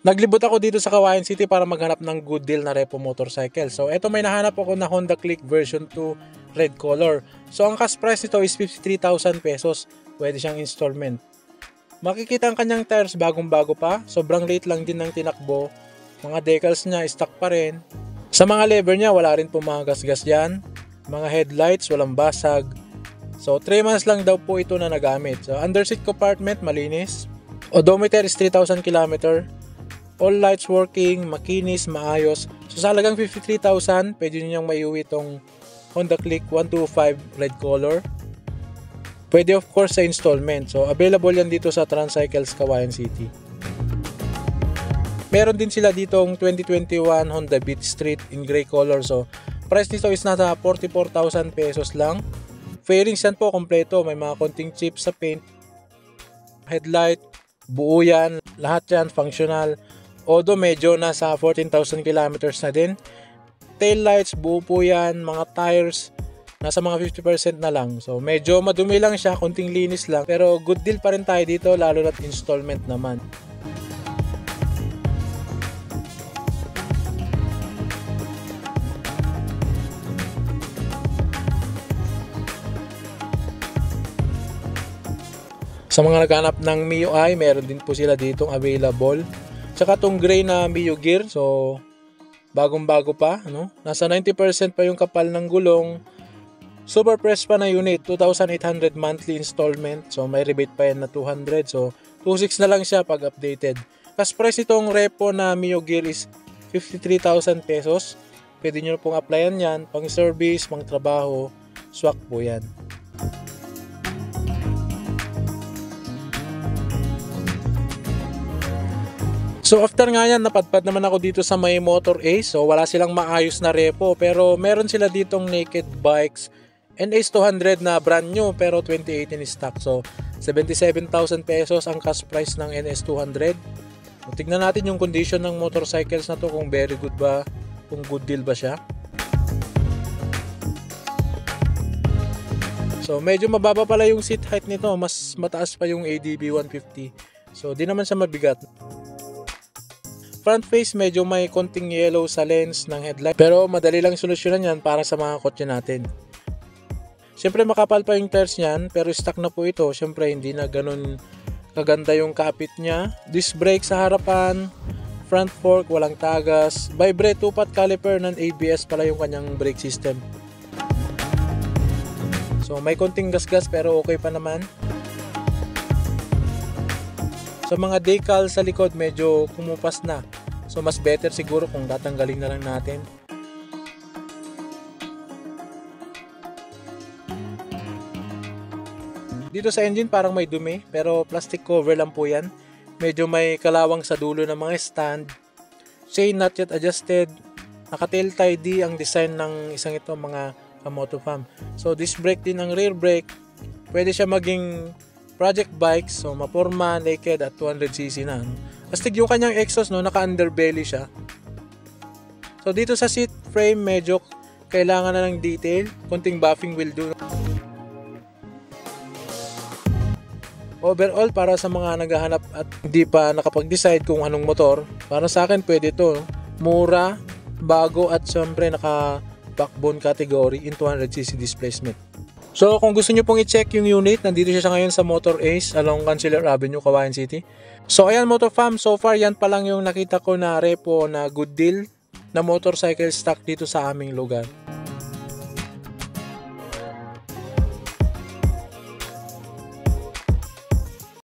Naglibot ako dito sa Kawayan City para maghanap ng good deal na repo motorcycle. So ito, may nahanap ako na Honda Click version 2 red color. So ang cash price nito is 53,000 pesos. Pwede siyang installment. Makikita ang kanyang tires bagong-bago pa. Sobrang late lang din ng tinakbo. Mga decals niya stock pa rin. Sa mga lever niya wala rin po mga gasgas dyan. Mga headlights walang basag. So 3 months lang daw po ito na nagamit. So underseat compartment malinis. Odometer is 3,000 km. All lights working, makinis, maayos. So sa halagang 53,000, pwede nyo niyang maiuwi itong Honda Click 125 red color. Pwede of course sa installment. So available yan dito sa Transcycles Kawayan City. Meron din sila ditong 2021 Honda Beat Street in gray color. So price nito is nasa 44,000 pesos lang. Fairings yan po kompleto. May mga konting chips sa paint. Headlight, buo yan. Lahat yan functional. Odo medyo nasa 14,000 kilometers na din. Tail lights, buo po yan. Mga tires, nasa mga 50% na lang. So medyo madumi lang siya, konting linis lang. Pero good deal pa rin tayo dito, lalo na't installment naman. Sa mga naghanap ng MIUI, meron din po sila ditong available. Tsaka tong gray na Mio Gear, so bagong-bago pa, ano? Nasa 90% pa yung kapal ng gulong. Super fresh pa na unit, 2,800 monthly installment. So may rebate pa yan na 200. So 2,600 na lang siya pag updated. Cash price itong repo na Mio Gear is 53,000 pesos. Pwede nyo pong applyan yan, pang service, pang trabaho, swak po yan. So after nga yan, napadpad naman ako dito sa may Motor Ace. So wala silang maayos na repo, pero meron sila ditong naked bikes NS 200 na brand new pero 2018 stock. So 77,000 pesos ang cash price ng NS 200. Tignan natin yung condition ng motorcycles na to, kung very good ba, kung good deal ba siya. So medyo mababa pala yung seat height nito, mas mataas pa yung ADB 150. So di naman siya mabigat. Front face medyo may konting yellow sa lens ng headlight, pero madali lang solusyonan yan para sa mga kotse natin. Siyempre makapal pa yung tires niyan, pero stock na po ito. Siyempre hindi na ganun kaganda yung kapit niya. Disc brake sa harapan, front fork walang tagas, vibrate 2-pot caliper ng ABS pala yung kanyang brake system. So may konting gasgas pero okay pa naman. Sa mga decal sa likod medyo kumupas na. So mas better siguro kung tatanggalin na lang natin. Dito sa engine parang may dumi, pero plastic cover lang po yan. Medyo may kalawang sa dulo ng mga stand. Chain not yet adjusted. Naka-tail tie D ang design ng isang ito mga Kamoto Fam. So disc brake din ang rear brake. Pwede siya maging project bike, so maporma, naked at 200cc na. Astig yung kanyang exhaust, no, naka-underbelly siya. So dito sa seat frame medyo kailangan na ng detail. Konting buffing will do. Overall, para sa mga naghahanap at hindi pa nakapag-decide kung anong motor, para sa akin pwede ito. Mura, bago at syempre naka backbone category in 200cc displacement. So kung gusto nyo pong i-check yung unit, nandito siya ngayon sa Motor Ace along Councilor Avenue, Kawayan City. So ayan Moto Fam, so far yan pa lang yung nakita ko na repo na good deal na motorcycle stock dito sa aming lugar.